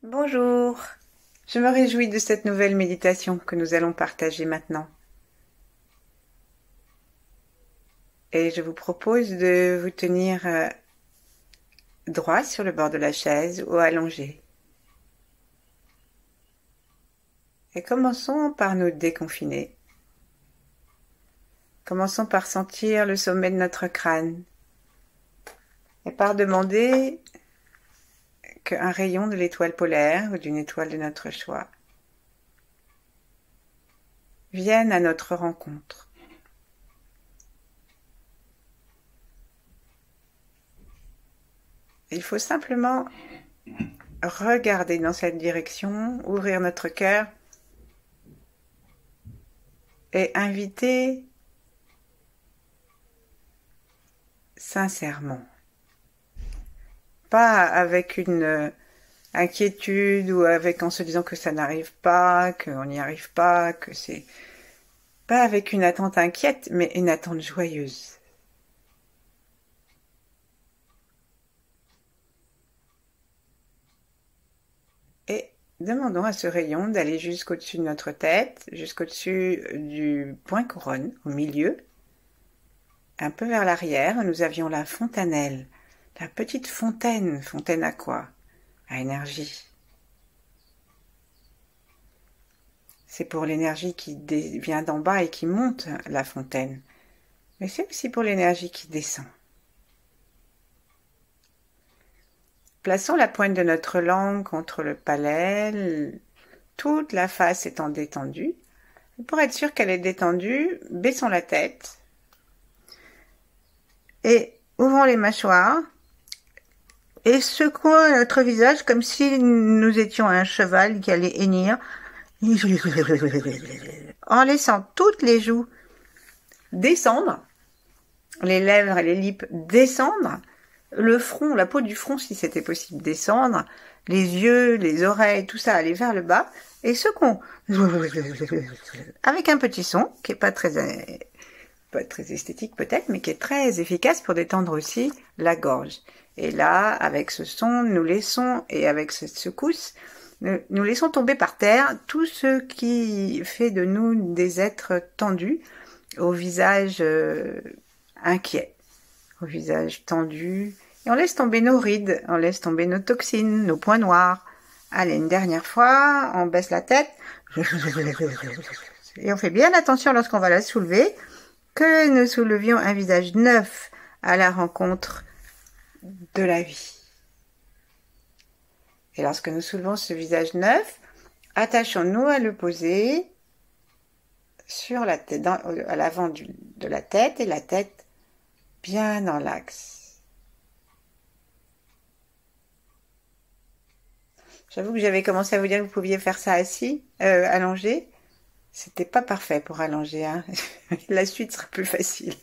Bonjour, je me réjouis de cette nouvelle méditation que nous allons partager maintenant. Et je vous propose de vous tenir droit sur le bord de la chaise ou allongé. Et commençons par nous déconfiner. Commençons par sentir le sommet de notre crâne et par demander qu'un rayon de l'étoile polaire ou d'une étoile de notre choix vienne à notre rencontre. Il faut simplement regarder dans cette direction, ouvrir notre cœur et inviter sincèrement. Pas avec une inquiétude ou avec en se disant que ça n'arrive pas, qu'on n'y arrive pas, que c'est pas avec une attente inquiète, mais une attente joyeuse. Et demandons à ce rayon d'aller jusqu'au-dessus de notre tête, jusqu'au-dessus du point couronne, au milieu, un peu vers l'arrière, où nous avions la fontanelle, la petite fontaine. Fontaine à quoi? À énergie. C'est pour l'énergie qui vient d'en bas et qui monte, la fontaine. Mais c'est aussi pour l'énergie qui descend. Plaçons la pointe de notre langue contre le palais, toute la face étant détendue. Pour être sûr qu'elle est détendue, baissons la tête et ouvrons les mâchoires et secouons notre visage comme si nous étions un cheval qui allait hennir, en laissant toutes les joues descendre, les lèvres et les lips descendre, le front, la peau du front si c'était possible descendre, les yeux, les oreilles, tout ça aller vers le bas, et secouons avec un petit son qui est pas très esthétique peut-être, mais qui est très efficace pour détendre aussi la gorge. Et là, avec ce son, nous laissons, et avec cette secousse, nous laissons tomber par terre tout ce qui fait de nous des êtres tendus, au visage inquiet, au visage tendu, et on laisse tomber nos rides, on laisse tomber nos toxines, nos points noirs. Allez, une dernière fois, on baisse la tête, et on fait bien attention lorsqu'on va la soulever, que nous soulevions un visage neuf à la rencontre de la vie. Et lorsque nous soulevons ce visage neuf, attachons-nous à le poser sur la tête, à l'avant de la tête, et la tête bien dans l'axe. J'avoue que j'avais commencé à vous dire que vous pouviez faire ça assis, allongé. C'était pas parfait pour allonger, hein. La suite sera plus facile.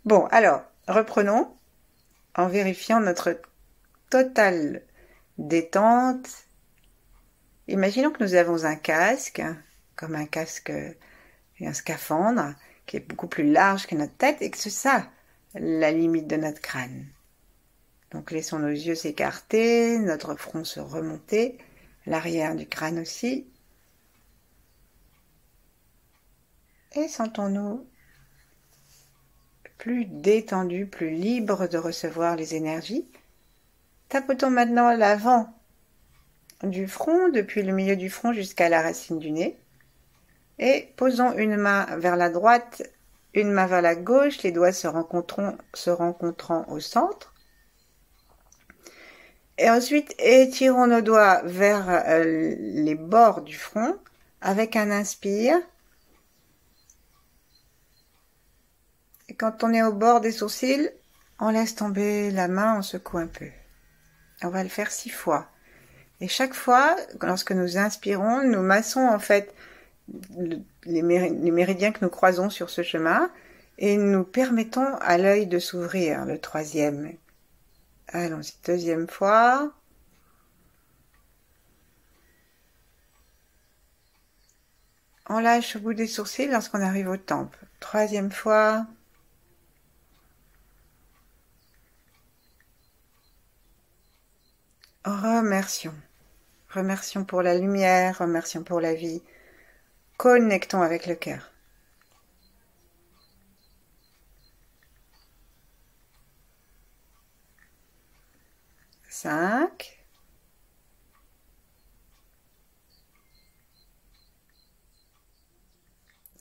Bon, alors, reprenons en vérifiant notre totale détente. Imaginons que nous avons un casque, comme un casque et un scaphandre, qui est beaucoup plus large que notre tête, et que c'est ça la limite de notre crâne. Donc laissons nos yeux s'écarter, notre front se remonter, l'arrière du crâne aussi. Et sentons-nous plus détendus, plus libres de recevoir les énergies. Tapotons maintenant l'avant du front, depuis le milieu du front jusqu'à la racine du nez. Et posons une main vers la droite, une main vers la gauche, les doigts se rencontrant au centre. Et ensuite, étirons nos doigts vers les bords du front avec un inspire. Et quand on est au bord des sourcils, on laisse tomber la main, on secoue un peu. On va le faire 6 fois. Et chaque fois, lorsque nous inspirons, nous massons en fait les méridiens que nous croisons sur ce chemin et nous permettons à l'œil de s'ouvrir, le 3e. Allons-y, 2e fois. On lâche au bout des sourcils lorsqu'on arrive aux tempes. 3e fois. Remercions. Remercions pour la lumière, remercions pour la vie. Connectons avec le cœur. 5.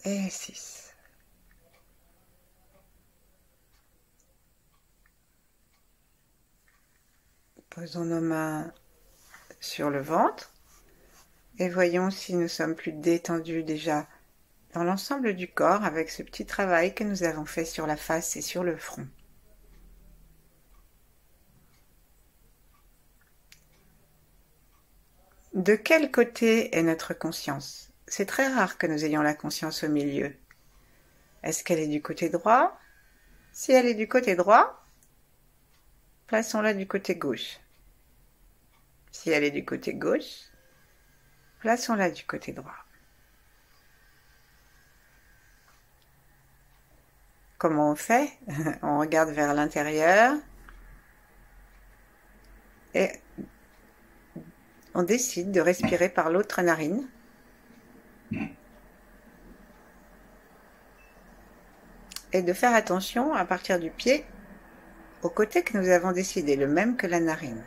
Et 6. Posons nos mains sur le ventre et voyons si nous sommes plus détendus déjà dans l'ensemble du corps avec ce petit travail que nous avons fait sur la face et sur le front. De quel côté est notre conscience? C'est très rare que nous ayons la conscience au milieu. Est-ce qu'elle est du côté droit? Si elle est du côté droit, plaçons-la du côté gauche. Si elle est du côté gauche, plaçons-la du côté droit. Comment on fait? On regarde vers l'intérieur et on décide de respirer par l'autre narine. Et de faire attention à partir du pied au côté que nous avons décidé, le même que la narine.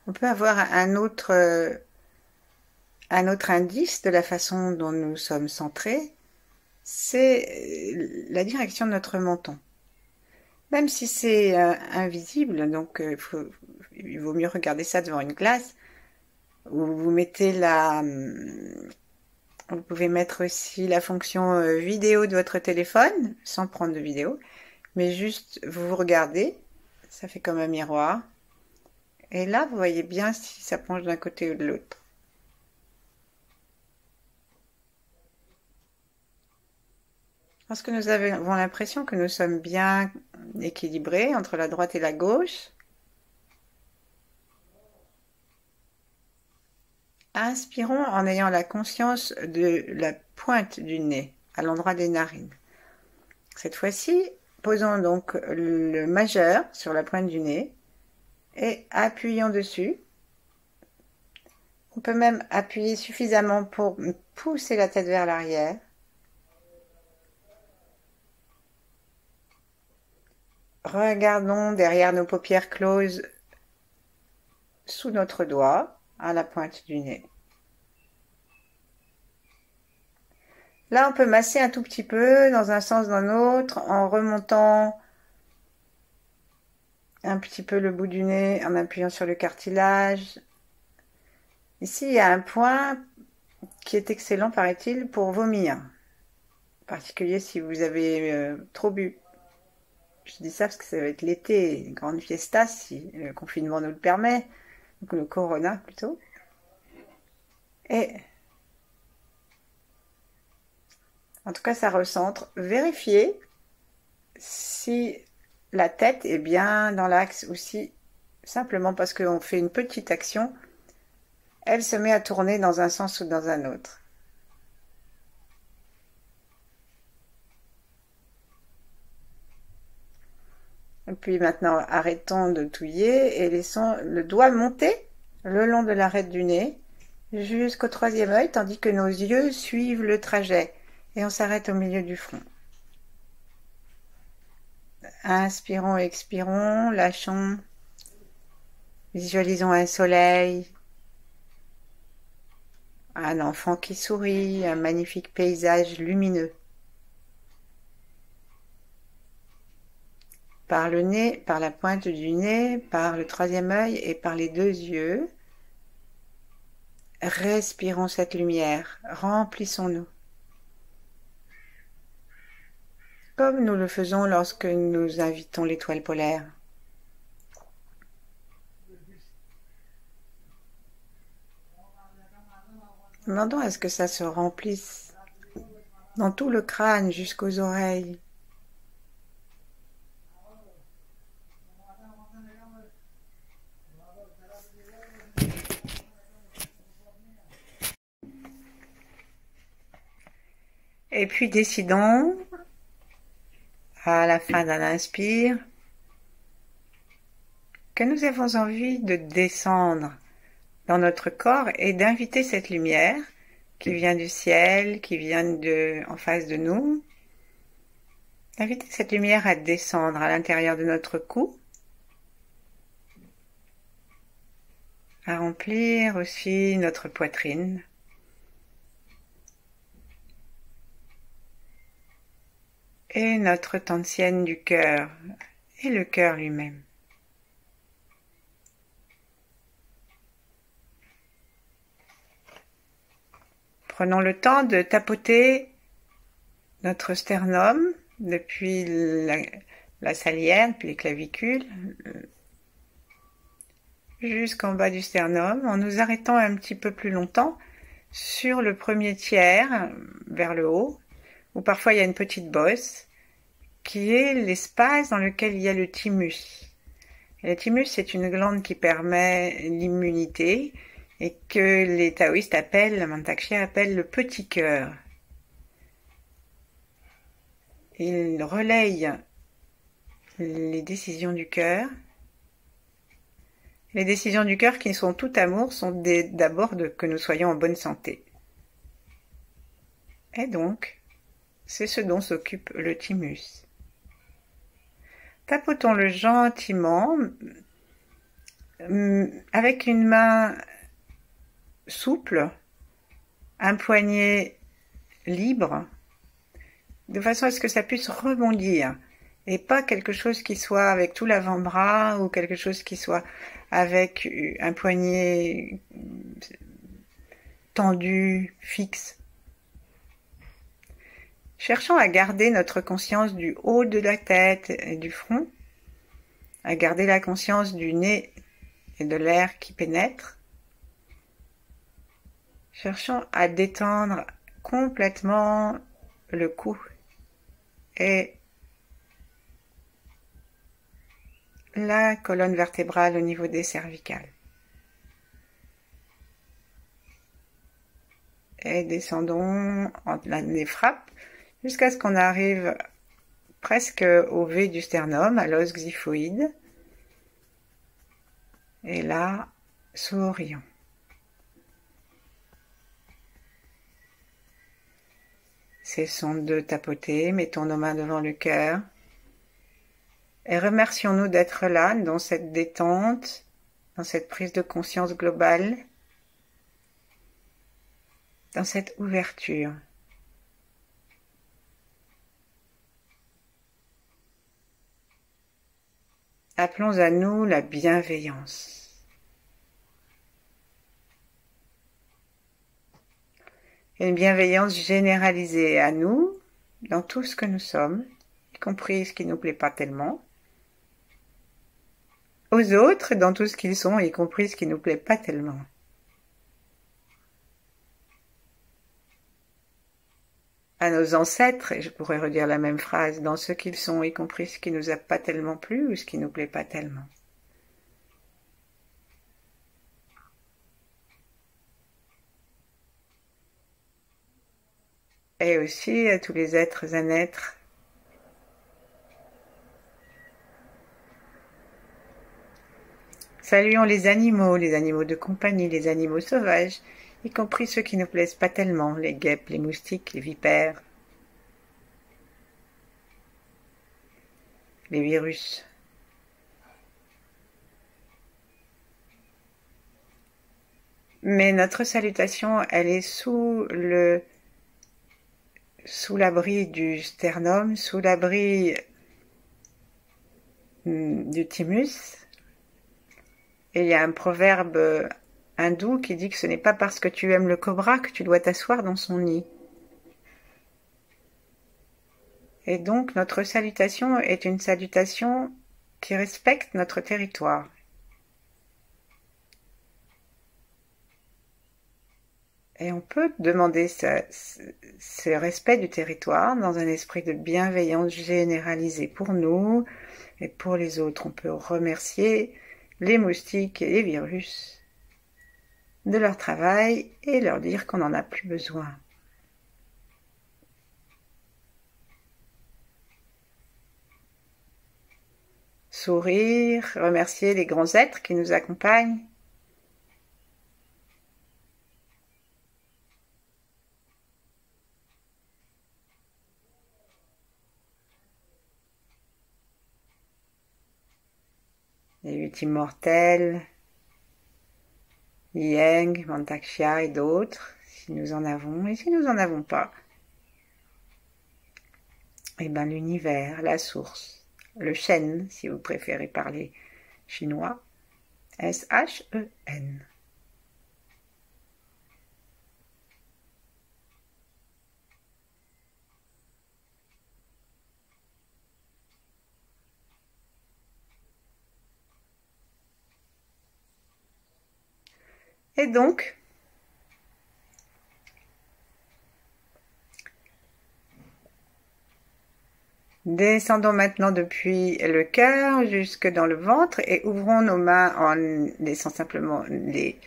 On peut avoir un autre indice de la façon dont nous sommes centrés, c'est la direction de notre menton. Même si c'est invisible, donc il vaut mieux regarder ça devant une glace, où vous mettez vous pouvez mettre aussi la fonction vidéo de votre téléphone, sans prendre de vidéo, mais juste vous regardez, ça fait comme un miroir. Et là, vous voyez bien si ça penche d'un côté ou de l'autre. Parce que nous avons l'impression que nous sommes bien équilibrés entre la droite et la gauche. Inspirons en ayant la conscience de la pointe du nez, à l'endroit des narines. Cette fois-ci, posons donc le majeur sur la pointe du nez et appuyons dessus. On peut même appuyer suffisamment pour pousser la tête vers l'arrière. Regardons derrière nos paupières closes sous notre doigt à la pointe du nez. Là, on peut masser un tout petit peu dans un sens, dans l'autre, en remontant un petit peu le bout du nez, en appuyant sur le cartilage. Ici, il y a un point qui est excellent, paraît-il, pour vomir. En particulier si vous avez trop bu. Je dis ça parce que ça va être l'été, une grande fiesta, si le confinement nous le permet. Donc le corona, plutôt. Et en tout cas, ça recentre. Vérifiez si la tête est bien dans l'axe ou si, simplement parce qu'on fait une petite action, elle se met à tourner dans un sens ou dans un autre. Et puis maintenant, arrêtons de touiller et laissons le doigt monter le long de l'arête du nez jusqu'au troisième œil, tandis que nos yeux suivent le trajet. Et on s'arrête au milieu du front. Inspirons, expirons, lâchons. Visualisons un soleil, un enfant qui sourit, un magnifique paysage lumineux. Par le nez, par la pointe du nez, par le troisième œil et par les deux yeux. Respirons cette lumière, remplissons-nous. Comme nous le faisons lorsque nous invitons l'étoile polaire. Demandons à ce que ça se remplisse dans tout le crâne jusqu'aux oreilles. Et puis décidons à la fin d'un inspire, que nous avons envie de descendre dans notre corps et d'inviter cette lumière qui vient du ciel, qui vient en face de nous, d'inviter cette lumière à descendre à l'intérieur de notre cou, à remplir aussi notre poitrine. Et notre tantienne du cœur, et le cœur lui-même. Prenons le temps de tapoter notre sternum depuis la salière, puis les clavicules, jusqu'en bas du sternum, en nous arrêtant un petit peu plus longtemps sur le premier tiers, vers le haut, où parfois il y a une petite bosse, qui est l'espace dans lequel il y a le thymus. Et le thymus, c'est une glande qui permet l'immunité et que les taoïstes appellent, la Mantak-chia appelle le petit cœur. Il relaye les décisions du cœur. Les décisions du cœur qui sont tout amour sont d'abord que nous soyons en bonne santé. Et donc, c'est ce dont s'occupe le thymus. Tapotons-le gentiment, avec une main souple, un poignet libre, de façon à ce que ça puisse rebondir, et pas quelque chose qui soit avec tout l'avant-bras, ou quelque chose qui soit avec un poignet tendu, fixe. Cherchons à garder notre conscience du haut de la tête et du front, à garder la conscience du nez et de l'air qui pénètre. Cherchons à détendre complètement le cou et la colonne vertébrale au niveau des cervicales. Et descendons les frappes jusqu'à ce qu'on arrive presque au V du sternum, à l'os xiphoïde. Et là, sourions. Cessons de tapoter, mettons nos mains devant le cœur et remercions-nous d'être là, dans cette détente, dans cette prise de conscience globale, dans cette ouverture. Appelons à nous la bienveillance. Une bienveillance généralisée à nous, dans tout ce que nous sommes, y compris ce qui ne nous plaît pas tellement, aux autres, dans tout ce qu'ils sont, y compris ce qui ne nous plaît pas tellement. À nos ancêtres, et je pourrais redire la même phrase, dans ce qu'ils sont, y compris ce qui nous a pas tellement plu ou ce qui nous plaît pas tellement. Et aussi à tous les êtres à naître. Saluons les animaux de compagnie, les animaux sauvages, y compris ceux qui ne nous plaisent pas tellement, les guêpes, les moustiques, les vipères, les virus. Mais notre salutation, elle est sous l'abri du sternum, sous l'abri du thymus. Et il y a un proverbe hindou qui dit que ce n'est pas parce que tu aimes le cobra que tu dois t'asseoir dans son nid. Et donc notre salutation est une salutation qui respecte notre territoire. Et on peut demander ce respect du territoire dans un esprit de bienveillance généralisée pour nous et pour les autres. On peut remercier les moustiques et les virus de leur travail et leur dire qu'on n'en a plus besoin. sourire, remercier les grands êtres qui nous accompagnent. Les 8 immortels, Yang, Mantakshya et d'autres, si nous en avons, et si nous en avons pas. Eh bien, l'univers, la source, le Shen, si vous préférez parler chinois, S-H-E-N. Et donc, descendons maintenant depuis le cœur jusque dans le ventre et ouvrons nos mains en laissant simplement les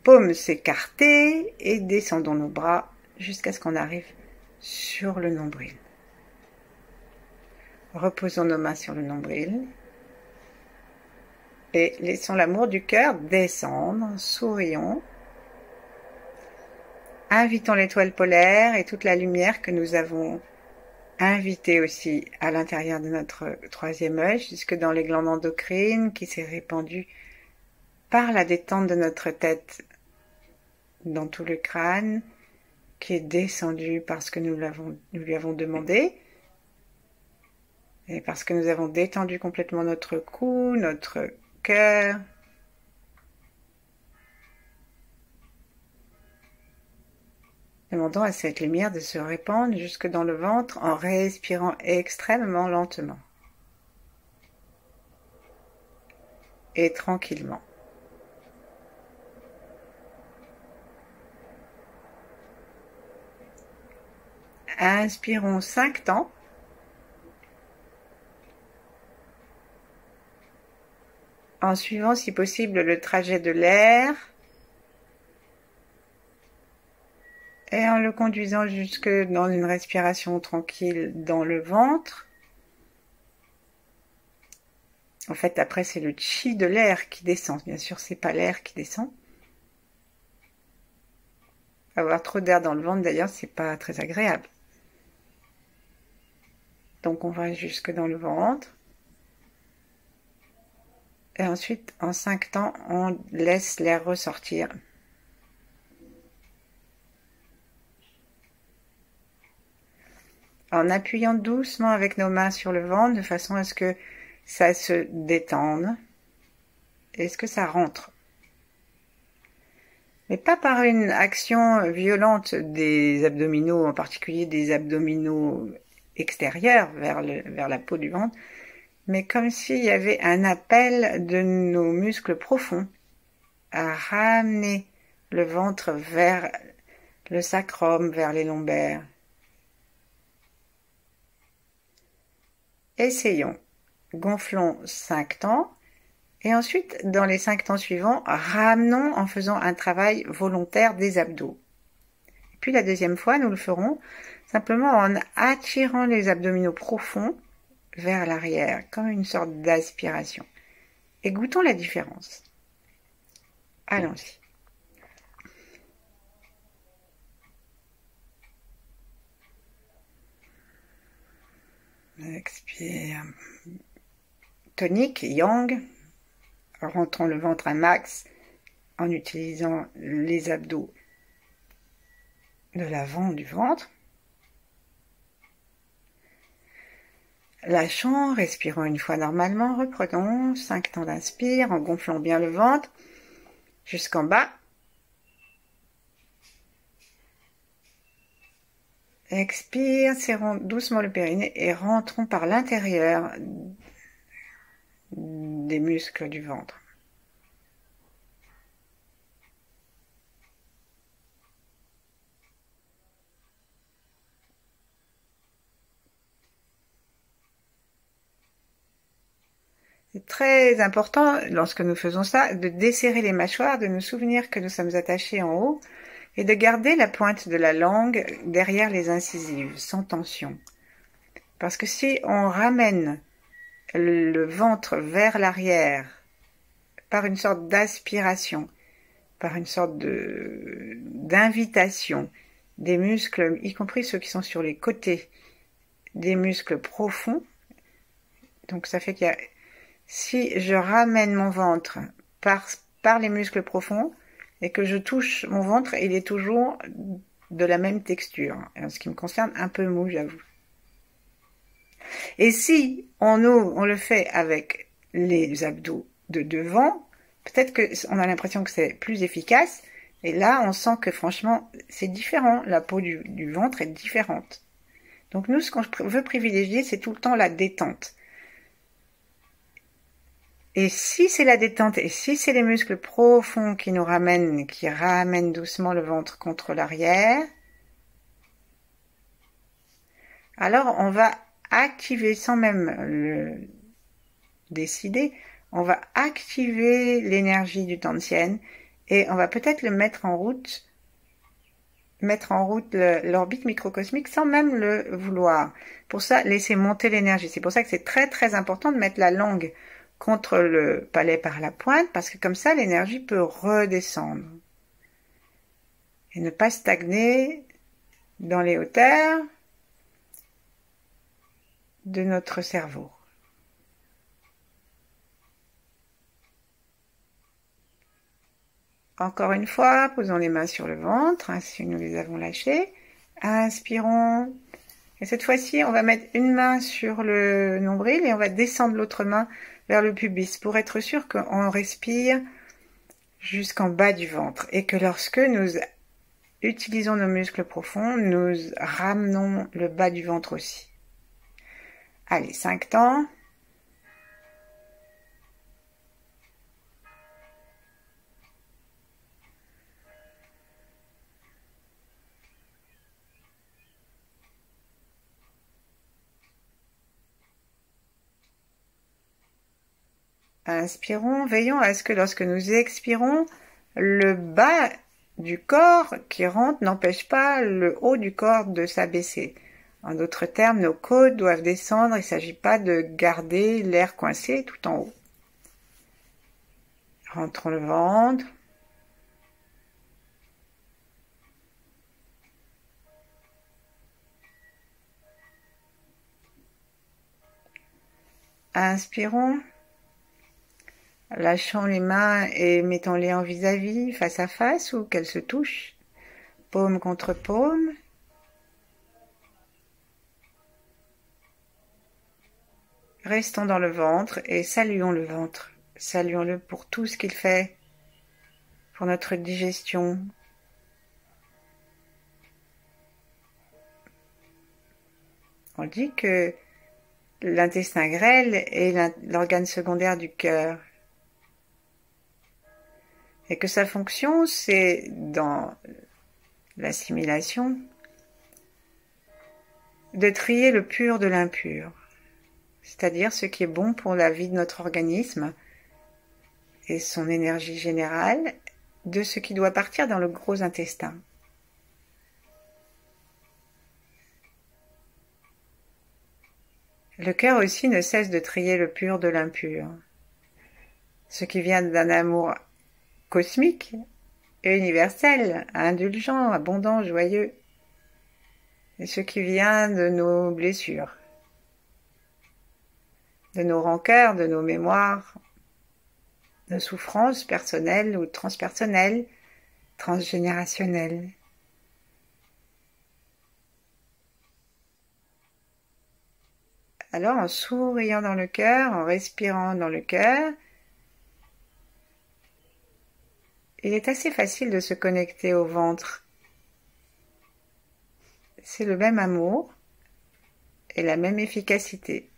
paumes s'écarter et descendons nos bras jusqu'à ce qu'on arrive sur le nombril. Reposons nos mains sur le nombril et laissons l'amour du cœur descendre, sourions. Invitons l'étoile polaire et toute la lumière que nous avons invitée aussi à l'intérieur de notre troisième œil, jusque dans les glandes endocrines qui s'est répandue par la détente de notre tête dans tout le crâne, qui est descendu parce que nous lui avons demandé, et parce que nous avons détendu complètement notre cou, notre cœur. Demandons à cette lumière de se répandre jusque dans le ventre en respirant extrêmement lentement et tranquillement. Inspirons 5 temps. En suivant si possible le trajet de l'air et en le conduisant jusque dans une respiration tranquille dans le ventre. En fait, après, c'est le chi de l'air qui descend. Bien sûr, c'est pas l'air qui descend. Avoir trop d'air dans le ventre, d'ailleurs, c'est pas très agréable. Donc, on va jusque dans le ventre. Et ensuite, en 5 temps, on laisse l'air ressortir. En appuyant doucement avec nos mains sur le ventre, de façon à ce que ça se détende. Et ce que ça rentre. Mais pas par une action violente des abdominaux, en particulier des abdominaux extérieurs vers la peau du ventre, mais comme s'il y avait un appel de nos muscles profonds à ramener le ventre vers le sacrum, vers les lombaires. Essayons. Gonflons 5 temps et ensuite, dans les 5 temps suivants, ramenons en faisant un travail volontaire des abdos. Et puis la deuxième fois, nous le ferons simplement en attirant les abdominaux profonds vers l'arrière, comme une sorte d'aspiration. Et goûtons la différence. Allons-y. Expire. Tonique, yang. Rentrons le ventre un max en utilisant les abdos de l'avant du ventre. Lâchons, respirons une fois normalement, reprenons 5 temps d'inspire en gonflant bien le ventre jusqu'en bas. Expire, serrons doucement le périnée et rentrons par l'intérieur des muscles du ventre. C'est très important, lorsque nous faisons ça, de desserrer les mâchoires, de nous souvenir que nous sommes attachés en haut et de garder la pointe de la langue derrière les incisives, sans tension. Parce que si on ramène le ventre vers l'arrière par une sorte d'aspiration, par une sorte d'invitation des muscles, y compris ceux qui sont sur les côtés, des muscles profonds. Donc ça fait qu'il y a, si je ramène mon ventre par les muscles profonds et que je touche mon ventre, il est toujours de la même texture. En ce qui me concerne, un peu mou, j'avoue. Et si on le fait avec les abdos de devant, peut-être qu'on a l'impression que c'est plus efficace. Et là, on sent que franchement, c'est différent. La peau du ventre est différente. Donc nous, ce qu'on veut privilégier, c'est tout le temps la détente. Et si c'est la détente, et si c'est les muscles profonds qui ramènent doucement le ventre contre l'arrière, alors on va activer, sans même le décider, on va activer l'énergie du Tantien et on va peut-être le mettre en route l'orbite microcosmique sans même le vouloir. Pour ça, laisser monter l'énergie. C'est pour ça que c'est très très important de mettre la langue contre le palais par la pointe, parce que comme ça, l'énergie peut redescendre. Et ne pas stagner dans les hauteurs de notre cerveau. Encore une fois, posons les mains sur le ventre, si nous les avons lâchées. Inspirons. Et cette fois-ci, on va mettre une main sur le nombril et on va descendre l'autre main vers le pubis pour être sûr qu'on respire jusqu'en bas du ventre et que lorsque nous utilisons nos muscles profonds, nous ramenons le bas du ventre aussi. Allez, 5 temps. Inspirons, veillons à ce que lorsque nous expirons, le bas du corps qui rentre n'empêche pas le haut du corps de s'abaisser. En d'autres termes, nos côtes doivent descendre, il ne s'agit pas de garder l'air coincé tout en haut. Rentrons le ventre. Inspirons. Lâchons les mains et mettons-les en vis-à-vis, face à face, ou qu'elles se touchent, paume contre paume. Restons dans le ventre et saluons le ventre. Saluons-le pour tout ce qu'il fait, pour notre digestion. On dit que l'intestin grêle est l'organe secondaire du cœur. Et que sa fonction, c'est, dans l'assimilation, de trier le pur de l'impur, c'est-à-dire ce qui est bon pour la vie de notre organisme et son énergie générale, de ce qui doit partir dans le gros intestin. Le cœur aussi ne cesse de trier le pur de l'impur, ce qui vient d'un amour cosmique et universel, indulgent, abondant, joyeux, et ce qui vient de nos blessures, de nos rancœurs, de nos mémoires, de souffrances personnelles ou transpersonnelles, transgénérationnelles. Alors, en souriant dans le cœur, en respirant dans le cœur, il est assez facile de se connecter au ventre. C'est le même amour et la même efficacité.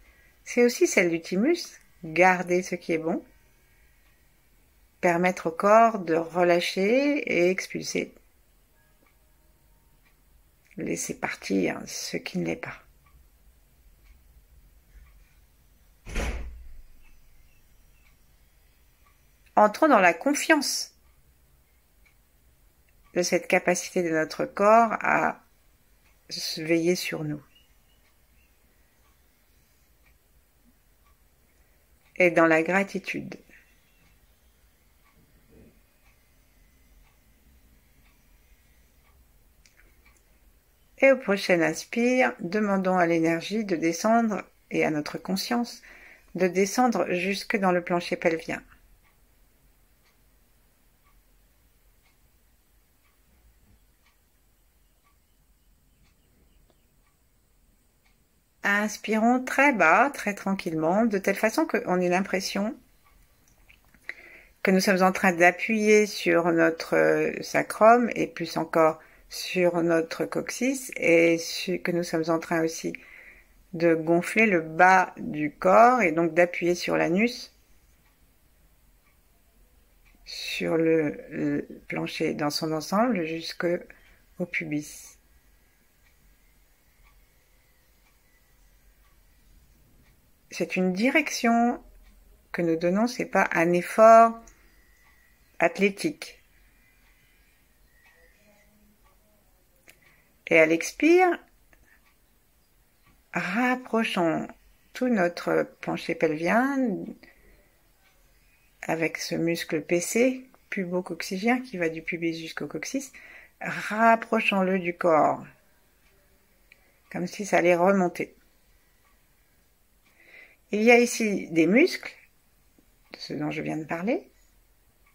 C'est aussi celle du thymus, garder ce qui est bon, permettre au corps de relâcher et expulser. Laisser partir ce qui ne l'est pas. Entrons dans la confiance de cette capacité de notre corps à veiller sur nous. et dans la gratitude. Et au prochain inspire, demandons à l'énergie de descendre et à notre conscience de descendre jusque dans le plancher pelvien. Inspirons très bas, très tranquillement, de telle façon qu'on ait l'impression que nous sommes en train d'appuyer sur notre sacrum et plus encore sur notre coccyx et que nous sommes en train aussi de gonfler le bas du corps et donc d'appuyer sur l'anus, sur le plancher dans son ensemble jusqu'au pubis. C'est une direction que nous donnons, c'est pas un effort athlétique. Et à l'expire, rapprochons tout notre plancher pelvien avec ce muscle PC, pubo-coccygien, qui va du pubis jusqu'au coccyx. Rapprochons-le du corps, comme si ça allait remonter. Il y a ici des muscles, ce dont je viens de parler,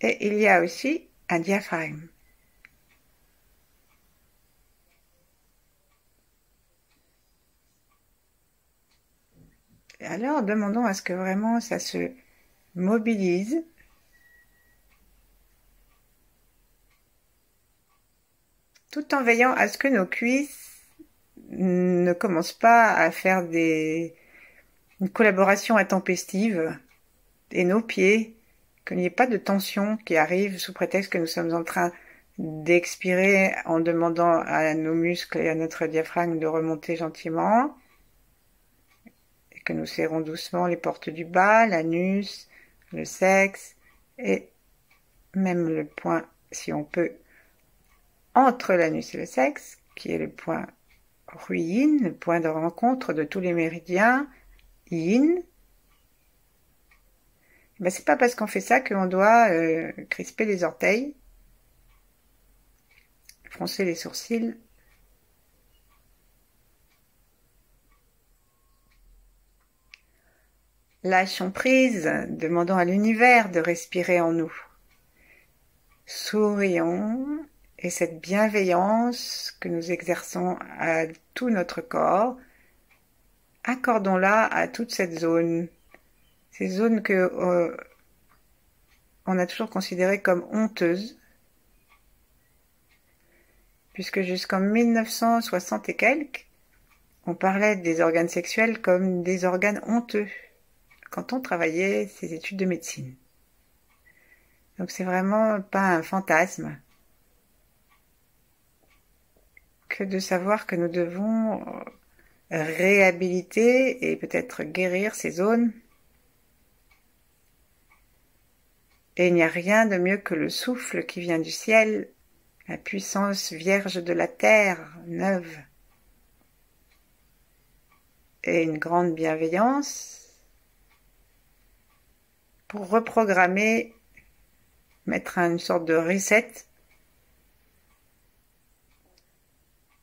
et il y a aussi un diaphragme. Alors, demandons à ce que vraiment ça se mobilise. Tout en veillant à ce que nos cuisses ne commencent pas à faire une collaboration intempestive et nos pieds, qu'il n'y ait pas de tension qui arrive sous prétexte que nous sommes en train d'expirer en demandant à nos muscles et à notre diaphragme de remonter gentiment et que nous serrons doucement les portes du bas, l'anus, le sexe et même le point, si on peut, entre l'anus et le sexe, qui est le point Yin, le point de rencontre de tous les méridiens Yin. Ben, c'est pas parce qu'on fait ça qu'on doit crisper les orteils, froncer les sourcils. Lâchons prise, demandons à l'univers de respirer en nous. Sourions et cette bienveillance que nous exerçons à tout notre corps, accordons-la à toute cette zone, ces zones que on a toujours considérées comme honteuses, puisque jusqu'en 1960 et quelques, on parlait des organes sexuels comme des organes honteux quand on travaillait ses études de médecine. Donc c'est vraiment pas un fantasme que de savoir que nous devons réhabiliter et peut-être guérir ces zones. Et il n'y a rien de mieux que le souffle qui vient du ciel, la puissance vierge de la terre, neuve, et une grande bienveillance pour reprogrammer, mettre une sorte de reset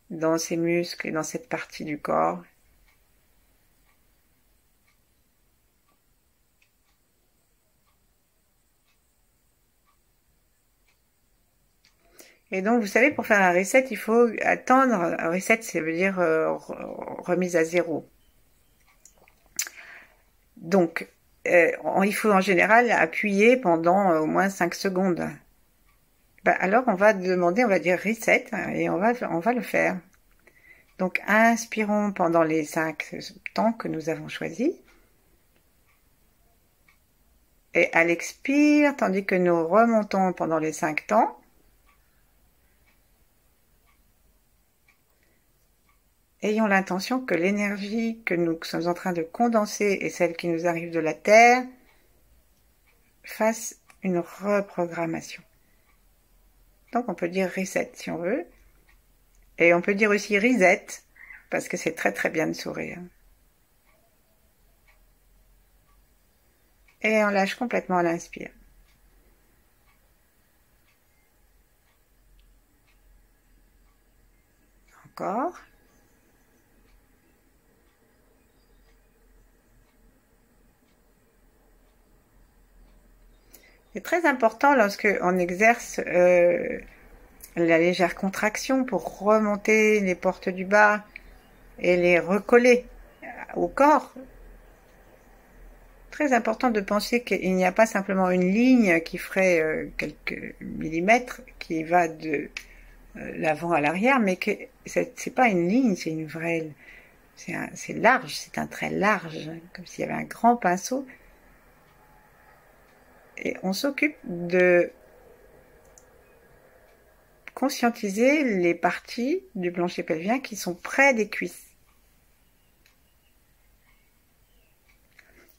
dans ces muscles et dans cette partie du corps. Et donc, vous savez, pour faire un reset, il faut attendre. Un reset, ça veut dire remise à zéro. Donc, il faut en général appuyer pendant au moins 5 secondes. Ben, alors, on va demander, on va dire reset, et on va le faire. Donc, inspirons pendant les 5 temps que nous avons choisis. Et à l'expire, tandis que nous remontons pendant les 5 temps, ayons l'intention que l'énergie que nous sommes en train de condenser et celle qui nous arrive de la Terre fasse une reprogrammation. Donc on peut dire reset si on veut. Et on peut dire aussi reset, parce que c'est très très bien de sourire. Et on lâche complètement à l'inspire. Encore. C'est très important lorsque on exerce la légère contraction pour remonter les portes du bas et les recoller au corps. Très important de penser qu'il n'y a pas simplement une ligne qui ferait quelques millimètres qui va de l'avant à l'arrière, mais que c'est pas une ligne, c'est une vraie, c'est large, c'est un trait large, comme s'il y avait un grand pinceau. Et on s'occupe de conscientiser les parties du plancher pelvien qui sont près des cuisses.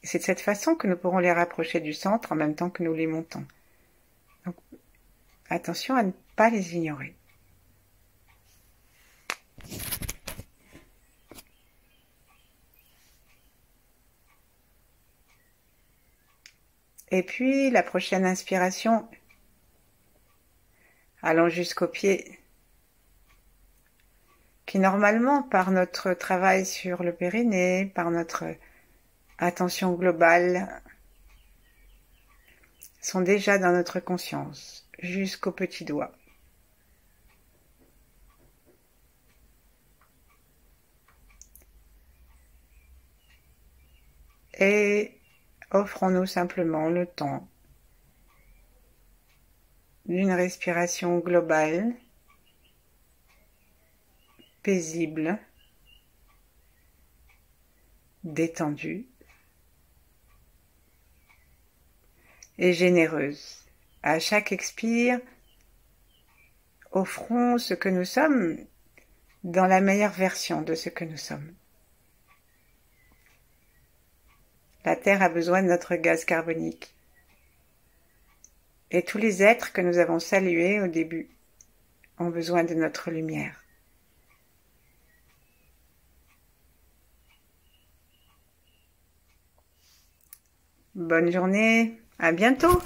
C'est de cette façon que nous pourrons les rapprocher du centre en même temps que nous les montons. Donc, attention à ne pas les ignorer. Et puis, la prochaine inspiration, allons jusqu'aux pieds, qui normalement, par notre travail sur le périnée, par notre attention globale, sont déjà dans notre conscience, jusqu'aux petits doigts. Et offrons-nous simplement le temps d'une respiration globale, paisible, détendue et généreuse. À chaque expire, offrons ce que nous sommes dans la meilleure version de ce que nous sommes. La Terre a besoin de notre gaz carbonique. Et tous les êtres que nous avons salués au début ont besoin de notre lumière. Bonne journée, à bientôt!